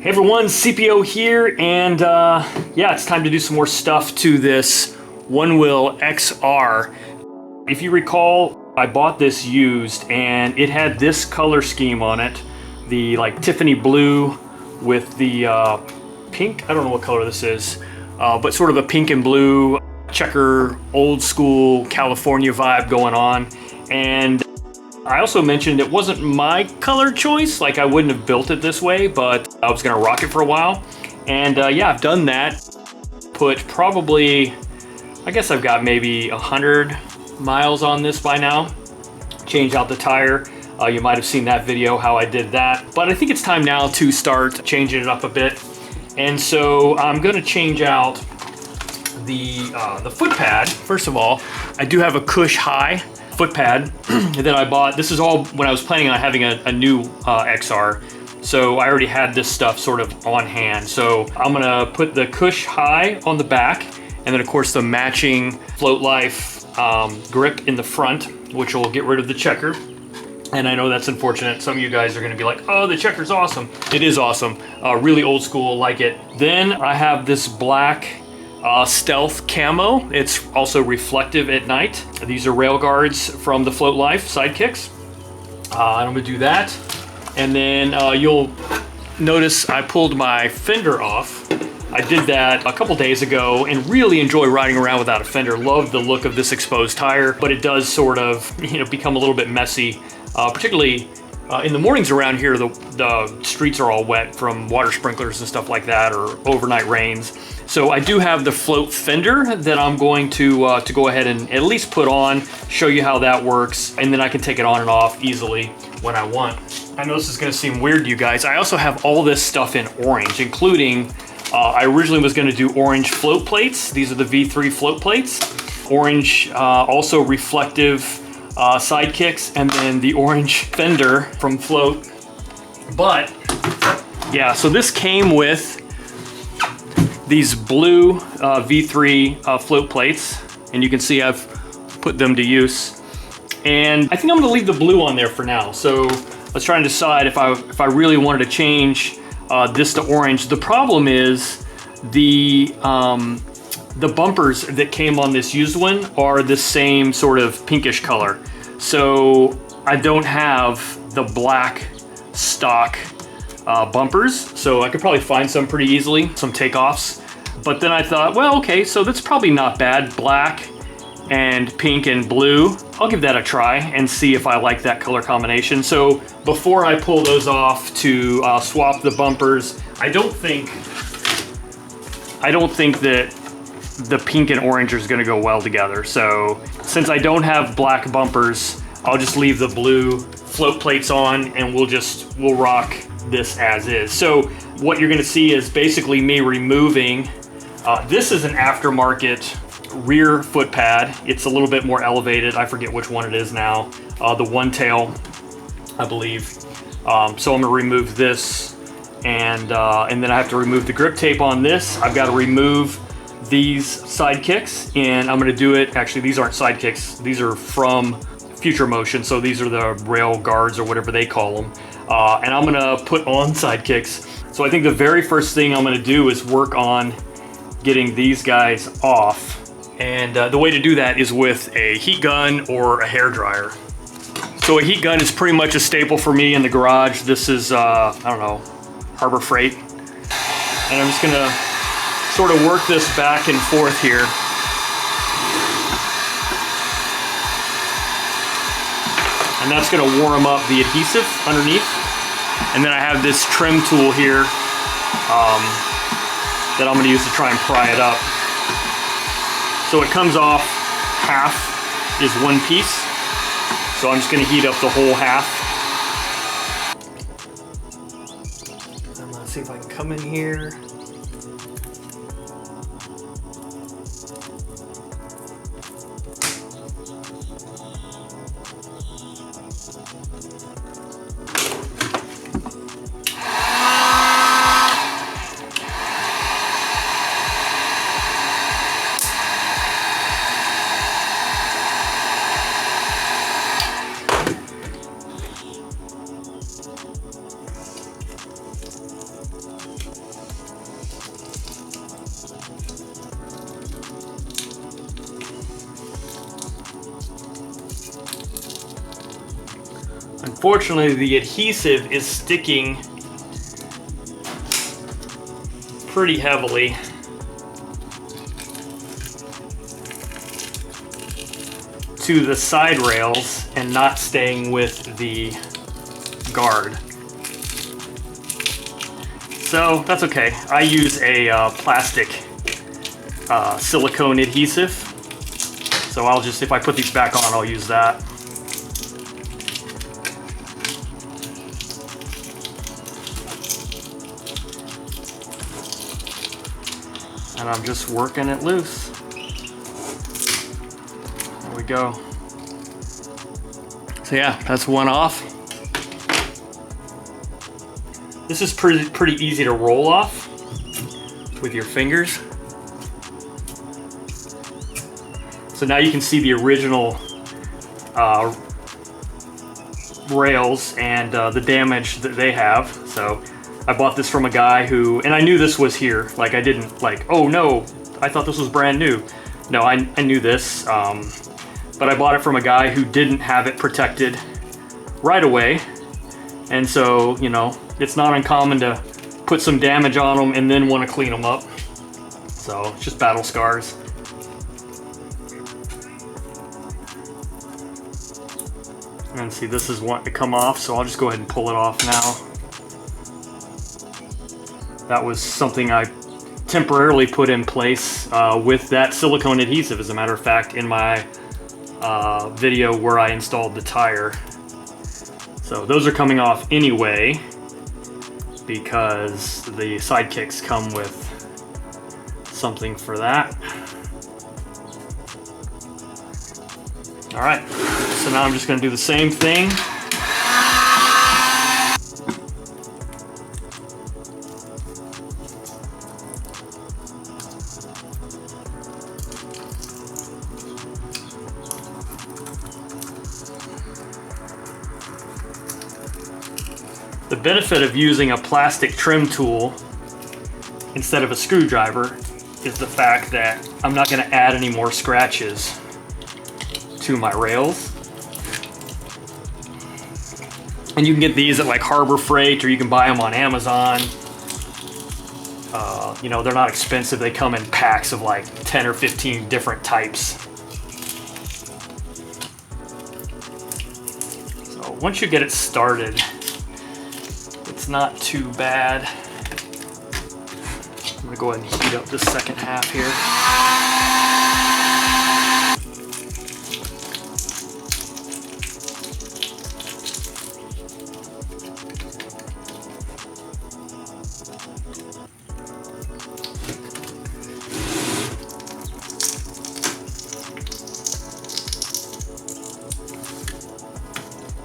Hey everyone, CPO here, and yeah, it's time to do some more stuff to this Onewheel XR. If you recall, I bought this used, and it had this color scheme on it, the like Tiffany blue with the pink. I don't know what color this is, but sort of a pink and blue checker, old school California vibe going on. And I also mentioned it wasn't my color choice, like I wouldn't have built it this way, but I was gonna rock it for a while. And yeah, I've done that. Put probably, I guess I've got maybe 100 miles on this by now. Changed out the tire. You might have seen that video, how I did that. But I think it's time now to start changing it up a bit. And so I'm gonna change out the foot pad. First of all, I do have a Cush High foot pad that I bought. This is all when I was planning on having a new XR. So I already had this stuff sort of on hand. So I'm gonna put the Cush High on the back, and then of course the matching Float Life grip in the front, which will get rid of the checker. And I know that's unfortunate. Some of you guys are gonna be like, oh, the checker's awesome. It is awesome, really old school, like it. Then I have this black Stealth Camo. It's also reflective at night. These are rail guards from the Float Life SideKicks. And I'm gonna do that. And then you'll notice I pulled my fender off. I did that a couple days ago and really enjoy riding around without a fender. Love the look of this exposed tire, but it does sort of, become a little bit messy, particularly in the mornings around here. The streets are all wet from water sprinklers and stuff like that, or overnight rains. So I do have the float fender that I'm going to go ahead and at least put on, show you how that works, and then I can take it on and off easily when I want. I know this is gonna seem weird to you guys. I also have all this stuff in orange, including, I originally was gonna do orange float plates. These are the V3 float plates. Orange, also reflective SideKicks, and then the orange fender from Float. But yeah, so this came with these blue V3 float plates, and you can see I've put them to use. And I think I'm gonna leave the blue on there for now. So let's try and decide if I really wanted to change this to orange. The problem is the bumpers that came on this used one are the same sort of pinkish color. So I don't have the black stock bumpers, so I could probably find some pretty easily, some takeoffs. But then I thought, well, okay, so that's probably not bad. Black and pink and blue. I'll give that a try and see if I like that color combination. So before I pull those off to swap the bumpers, I don't think that the pink and orange is gonna go well together. So since I don't have black bumpers, I'll just leave the blue float plates on, and we'll rock this as is. So what you're gonna see is basically me removing, this is an aftermarket rear foot pad. It's a little bit more elevated. I forget which one it is now. The one tail, I believe. So I'm gonna remove this, and then I have to remove the grip tape on this. I've got to remove these SideKicks, and I'm gonna do it, actually these aren't SideKicks, these are from Future Motion, so these are the rail guards or whatever they call them. And I'm gonna put on SideKicks. So I think the very first thing I'm gonna do is work on getting these guys off. And the way to do that is with a heat gun or a hair dryer. So a heat gun is pretty much a staple for me in the garage. This is, I don't know, Harbor Freight. And I'm just gonna sort of work this back and forth here. And that's gonna warm up the adhesive underneath. And then I have this trim tool here that I'm gonna use to try and pry it up. So it comes off half is one piece. So I'm just gonna heat up the whole half. I'm gonna see if I can come in here. Unfortunately, the adhesive is sticking pretty heavily. To the side rails and not staying with the guard. So that's okay. I use a plastic silicone adhesive. So I'll just, if I put these back on, I'll use that. And I'm just working it loose. There we go. So yeah, that's one off. This is pretty easy to roll off with your fingers. So now you can see the original rails and the damage that they have. So I bought this from a guy who, and I knew this was here. Like I didn't like, oh no, I thought this was brand new. No, I knew this, but I bought it from a guy who didn't have it protected right away. And so, you know, it's not uncommon to put some damage on them and then want to clean them up. So it's just battle scars. And see, this is wanting to come off, so I'll just go ahead and pull it off now. That was something I temporarily put in place with that silicone adhesive, as a matter of fact, in my video where I installed the tire. So those are coming off anyway, because the SideKicks come with something for that. All right, so now I'm just gonna do the same thing. The benefit of using a plastic trim tool instead of a screwdriver is the fact that I'm not going to add any more scratches to my rails. And you can get these at like Harbor Freight, or you can buy them on Amazon. You know, they're not expensive. They come in packs of like 10 or 15 different types. So once you get it started, it's not too bad. I'm gonna go ahead and heat up this second half here.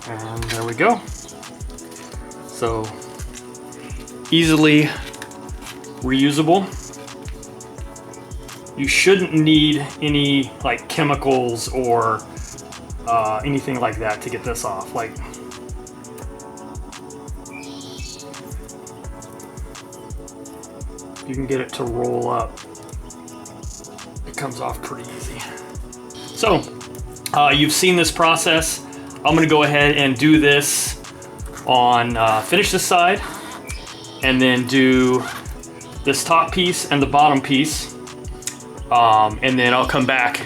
And there we go. So easily reusable. You shouldn't need any like chemicals or anything like that to get this off. Like, you can get it to roll up. It comes off pretty easy. So you've seen this process. I'm gonna go ahead and do this on finish this side, and then do this top piece and the bottom piece, and then I'll come back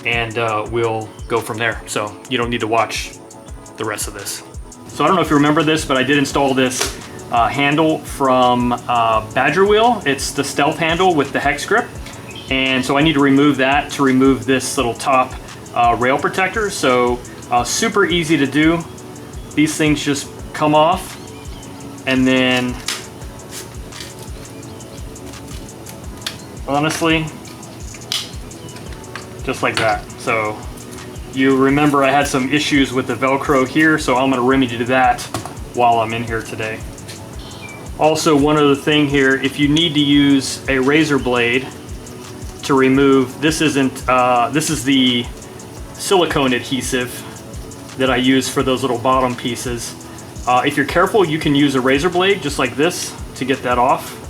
and we'll go from there. So you don't need to watch the rest of this. So I don't know if you remember this, but I did install this handle from Badger Wheel. It's the stealth handle with the hex grip, and so I need to remove that to remove this little top rail protector. So super easy to do. These things just come off, and then honestly, just like that. So you remember I had some issues with the velcro here, so I'm going to remedy that while I'm in here today. Also, one other thing here, if you need to use a razor blade to remove, this is the silicone adhesive that I use for those little bottom pieces. If you're careful, you can use a razor blade just like this to get that off.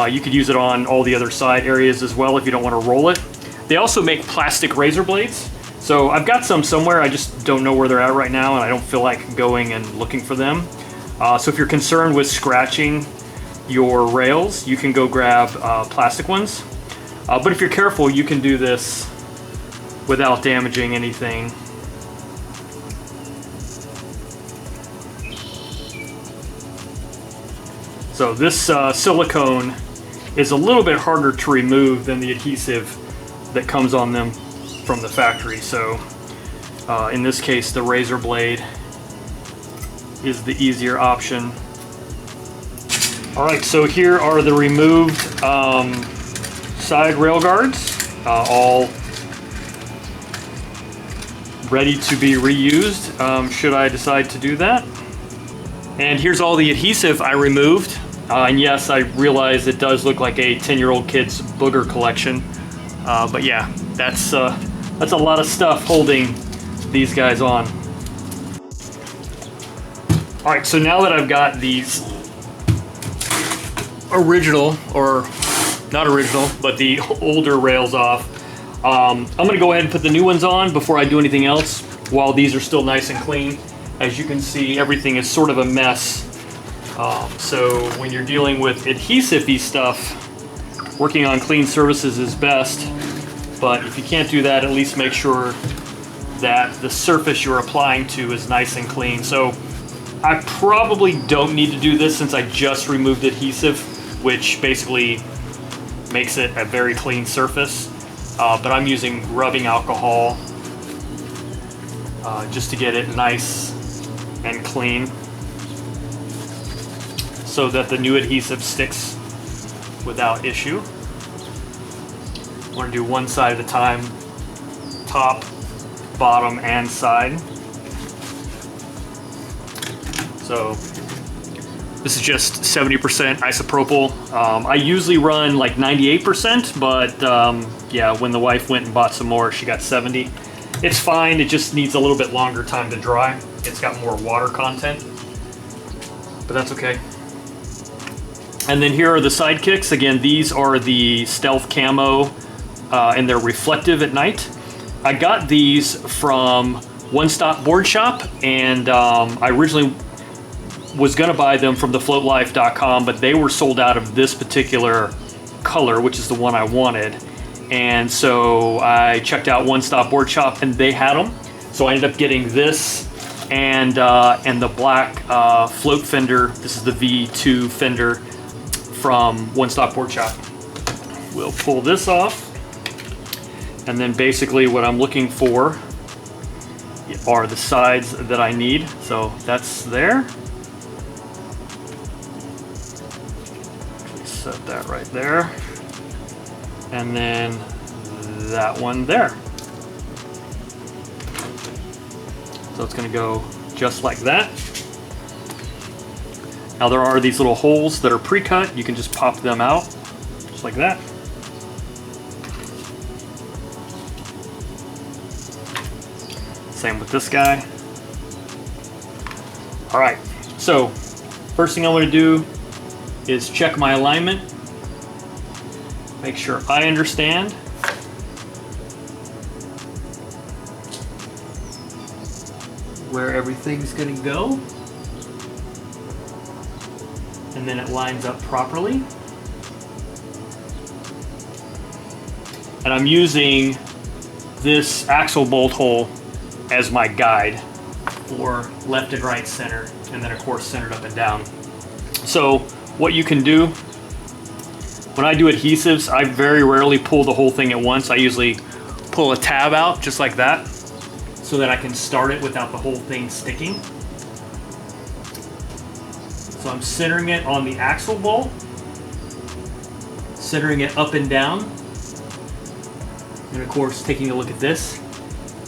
You could use it on all the other side areas as well if you don't want to roll it. They also make plastic razor blades, So I've got some somewhere, I just don't know where they're at right now, and I don't feel like going and looking for them. So if you're concerned with scratching your rails, you can go grab plastic ones. But if you're careful, you can do this without damaging anything. So this silicone is a little bit harder to remove than the adhesive that comes on them from the factory. So in this case, the razor blade is the easier option. All right, so here are the removed side rail guards, all ready to be reused should I decide to do that. And here's all the adhesive I removed. And yes, I realize it does look like a 10-year-old kid's booger collection. But yeah, that's a lot of stuff holding these guys on. All right, so now that I've got these original, or not original, but the older rails off, I'm gonna go ahead and put the new ones on before I do anything else while these are still nice and clean. As you can see, everything is sort of a mess. So when you're dealing with adhesive-y stuff, working on clean surfaces is best. But if you can't do that, at least make sure that the surface you're applying to is nice and clean. So I probably don't need to do this since I just removed adhesive, which basically makes it a very clean surface. But I'm using rubbing alcohol just to get it nice and clean so that the new adhesive sticks without issue. I'm going to do one side at a time, top, bottom, and side. So this is just 70% isopropyl. I usually run like 98%, but yeah, when the wife went and bought some more, she got 70. It's fine, it just needs a little bit longer time to dry. It's got more water content, but that's okay. And then here are the SideKicks. Again, these are the stealth camo, and they're reflective at night. I got these from One Stop Board Shop, and I originally was gonna buy them from thefloatlife.com, but they were sold out of this particular color, which is the one I wanted. And so I checked out One Stop Board Shop, and they had them. So I ended up getting this and the black float fender. This is the V2 fender from One Stop Board Shop. We'll pull this off. And then basically what I'm looking for are the sides that I need. So that's there. Set that right there. And then that one there. So it's gonna go just like that. Now there are these little holes that are pre-cut. You can just pop them out, just like that. Same with this guy. All right, so first thing I want to do is check my alignment. Make sure I understand. Where everything's gonna go. And then it lines up properly. And I'm using this axle bolt hole as my guide for left and right center, and then of course centered up and down. So what you can do, when I do adhesives, I very rarely pull the whole thing at once. I usually pull a tab out just like that so that I can start it without the whole thing sticking. So I'm centering it on the axle bolt, centering it up and down, and of course taking a look at this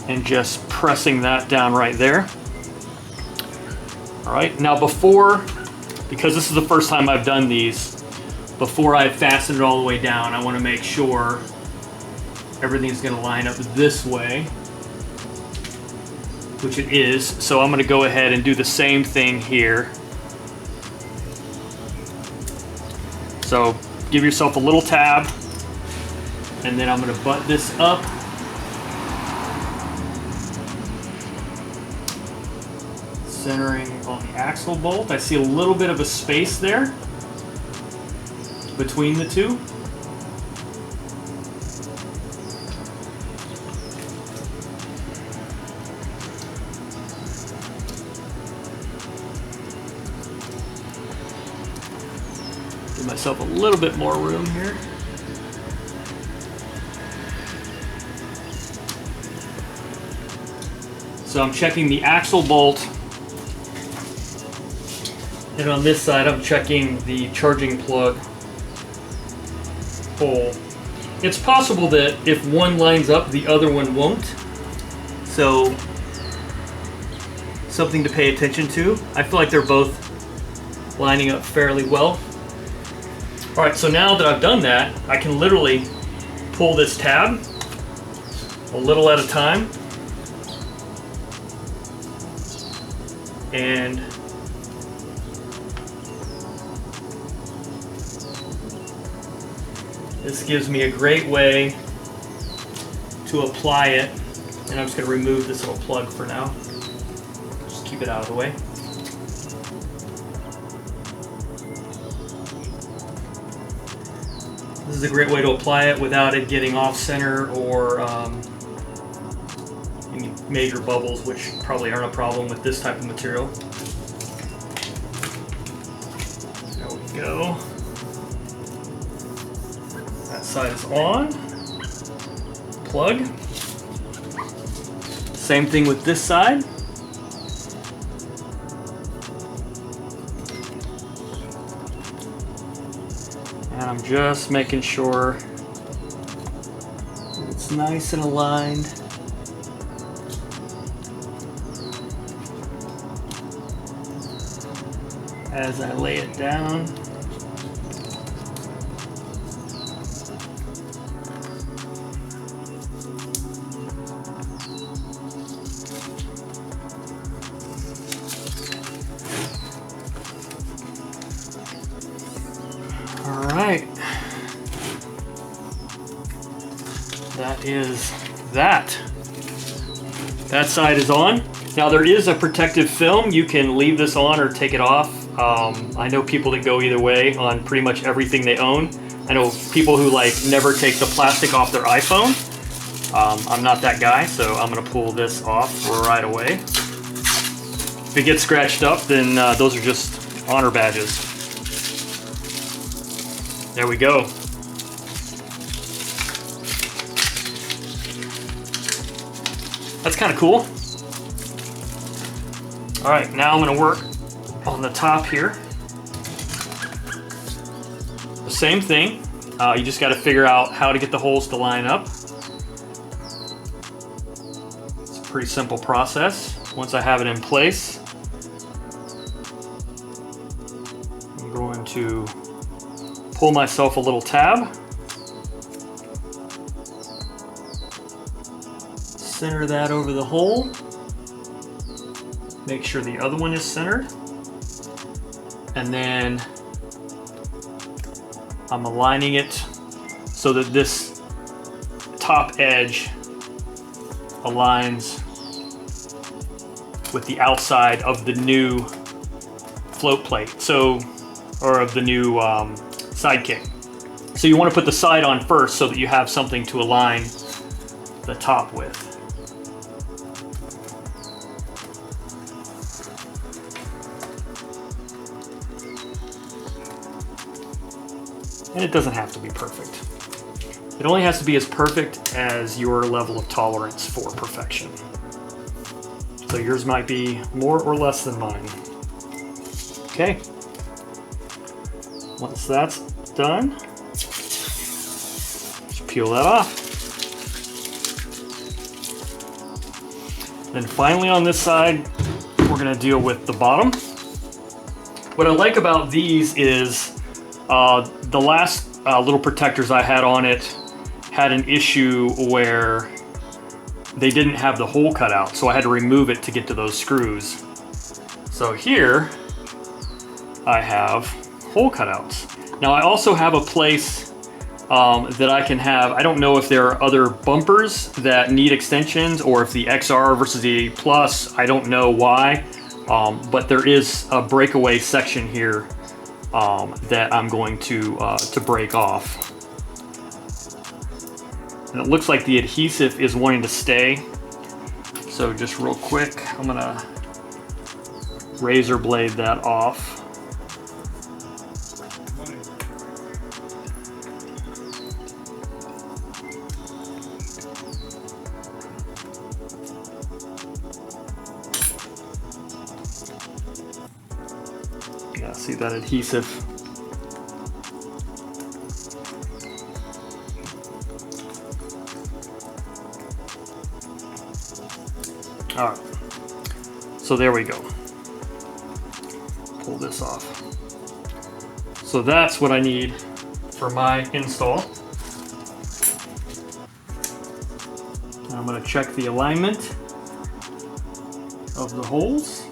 and just pressing that down right there. All right, now because this is the first time I've done these, before I fasten it all the way down, I want to make sure everything's going to line up this way, which it is. So I'm going to go ahead and do the same thing here. So give yourself a little tab, and then I'm going to butt this up Centering on the axle bolt. I see a little bit of a space there between the two. Give myself a little bit more room here. So I'm checking the axle bolt, and on this side I'm checking the charging plug hole. It's possible that if one lines up, the other one won't. So, something to pay attention to. I feel like they're both lining up fairly well. All right, so now that I've done that, I can literally pull this tab a little at a time. And this gives me a great way to apply it. And I'm just going to remove this little plug for now. Just keep it out of the way. This is a great way to apply it without it getting off center or any major bubbles, which probably aren't a problem with this type of material. There we go. That side is on. Plug. Same thing with this side. And I'm just making sure that it's nice and aligned. As I lay it down. All right. That is that. That side is on. Now there is a protective film. You can leave this on or take it off. I know people that go either way on pretty much everything they own. I know people who like never take the plastic off their iPhone. I'm not that guy, so I'm gonna pull this off right away. If it gets scratched up, then those are just honor badges. There we go. That's kind of cool. All right, now I'm gonna work on the top here. The same thing. You just got to figure out how to get the holes to line up. It's a pretty simple process. Once I have it in place, I'm going to pull myself a little tab. Center that over the hole. Make sure the other one is centered. And then I'm aligning it so that this top edge aligns with the outside of the new float plate, or of the new SideKick. So you want to put the side on first so that you have something to align the top with. And it doesn't have to be perfect. It only has to be as perfect as your level of tolerance for perfection. So yours might be more or less than mine. Okay. Once that's done, just peel that off. Then finally on this side, we're gonna deal with the bottom. What I like about these is the last little protectors I had on it had an issue where they didn't have the hole cut out, so I had to remove it to get to those screws. So here I have hole cutouts. Now I also have a place that I can have, I don't know if there are other bumpers that need extensions or if the XR versus the Plus, I don't know why. but there is a breakaway section here that I'm going to break off. And it looks like the adhesive is wanting to stay. So just real quick, I'm gonna razor blade that off. Yeah, see that adhesive? All right, so there we go. Pull this off. So that's what I need for my install. I'm going to check the alignment of the holes.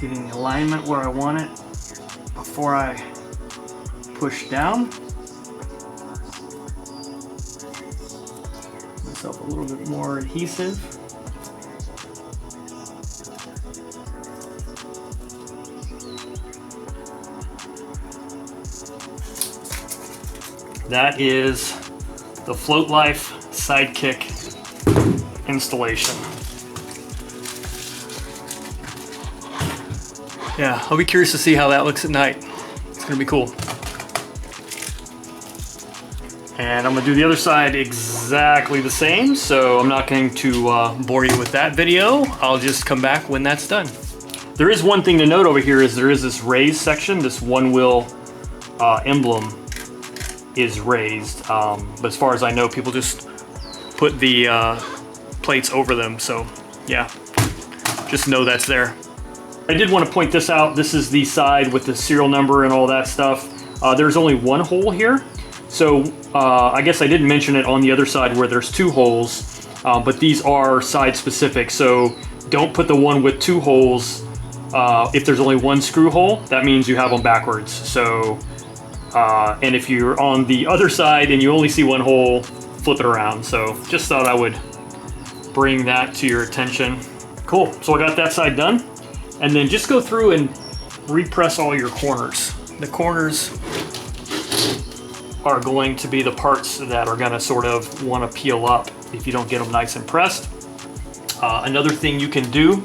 Getting the alignment where I want it before I push down. Myself a little bit more adhesive. That is the Float Life SideKick installation. Yeah, I'll be curious to see how that looks at night. It's gonna be cool. And I'm gonna do the other side exactly the same, so I'm not going to bore you with that video. I'll just come back when that's done. There is one thing to note over here is there is this raised section, this Onewheel emblem is raised. But as far as I know, people just put the plates over them, so yeah, just know that's there. I did want to point this out. This is the side with the serial number and all that stuff. There's only one hole here. So I guess I didn't mention it on the other side where there's two holes, but these are side specific. So don't put the one with two holes. If there's only one screw hole, that means you have them backwards. So, and if you're on the other side and you only see one hole, flip it around. So just thought I would bring that to your attention. Cool, so I got that side done. And then just go through and repress all your corners. The corners are going to be the parts that are gonna sort of wanna peel up if you don't get them nice and pressed. Another thing you can do,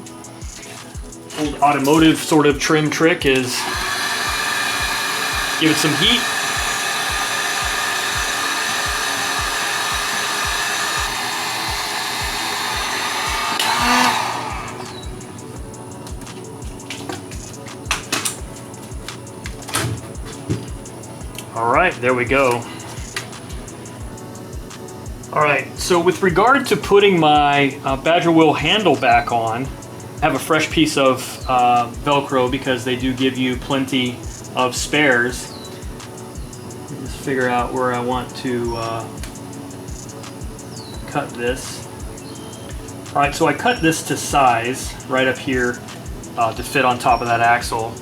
old automotive sort of trim trick, is give it some heat. All right, there we go. All right, so with regard to putting my Badger wheel handle back on, I have a fresh piece of Velcro because they do give you plenty of spares. Let me just figure out where I want to cut this. All right, so I cut this to size right up here to fit on top of that axle.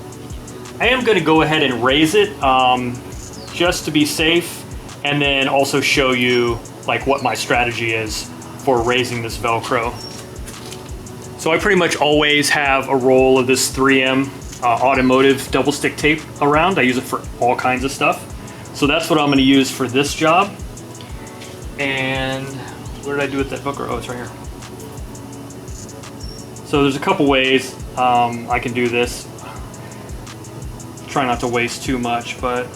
I am going to go ahead and raise it just to be safe, and then also show you like what my strategy is for raising this Velcro. So I pretty much always have a roll of this 3M automotive double stick tape around. I use it for all kinds of stuff. So that's what I'm going to use for this job. And what did I do with that Velcro? Oh, it's right here. So there's a couple ways I can do this. Try not to waste too much, but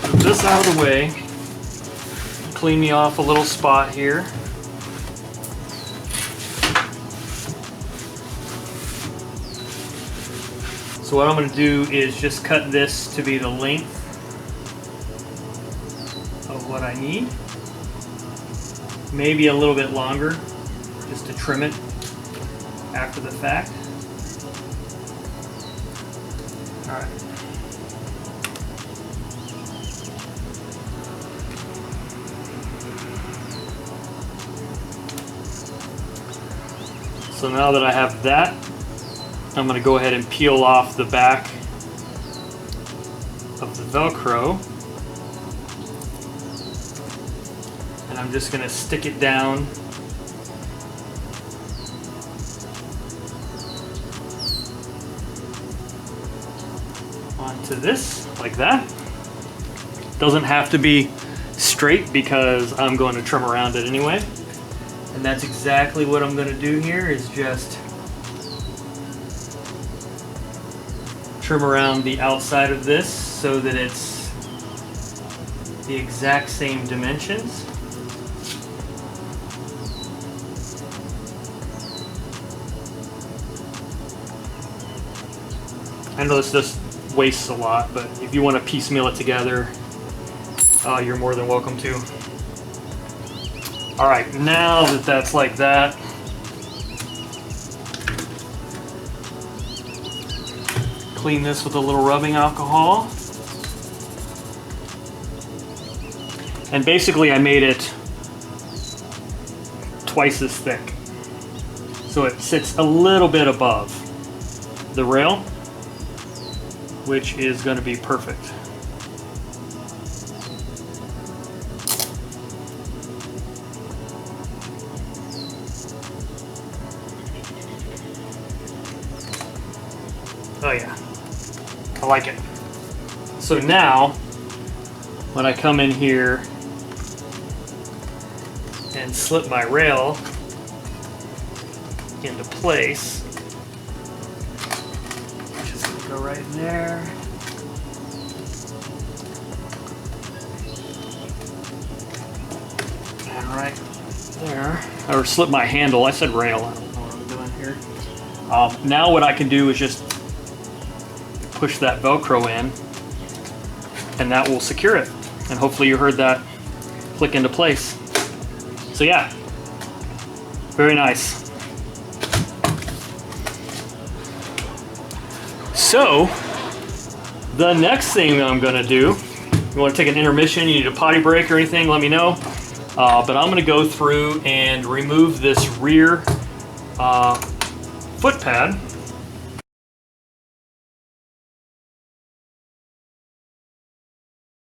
move this out of the way. Clean me off a little spot here. So what I'm going to do is just cut this to be the length of what I need. Maybe a little bit longer, just to trim it after the fact. All right. So now that I have that, I'm going to go ahead and peel off the back of the Velcro. And I'm just going to stick it down onto this, like that. Doesn't have to be straight because I'm going to trim around it anyway. And that's exactly what I'm going to do here, is just trim around the outside of this so that it's the exact same dimensions. I know this just wastes a lot, but if you want to piecemeal it together, you're more than welcome to. All right, now that that's like that, clean this with a little rubbing alcohol. And basically I made it twice as thick. So it sits a little bit above the rail, which is going to be perfect. Oh yeah, I like it. So now, when I come in here and slip my rail into place, just gonna go right in there. And right there. Or slip my handle, I said rail, I don't know what I'm doing here. Now what I can do is just push that Velcro in, and that will secure it. And hopefully you heard that click into place. So yeah, very nice. So the next thing I'm gonna do, you wanna take an intermission, you need a potty break or anything, let me know. But I'm gonna go through and remove this rear foot pad.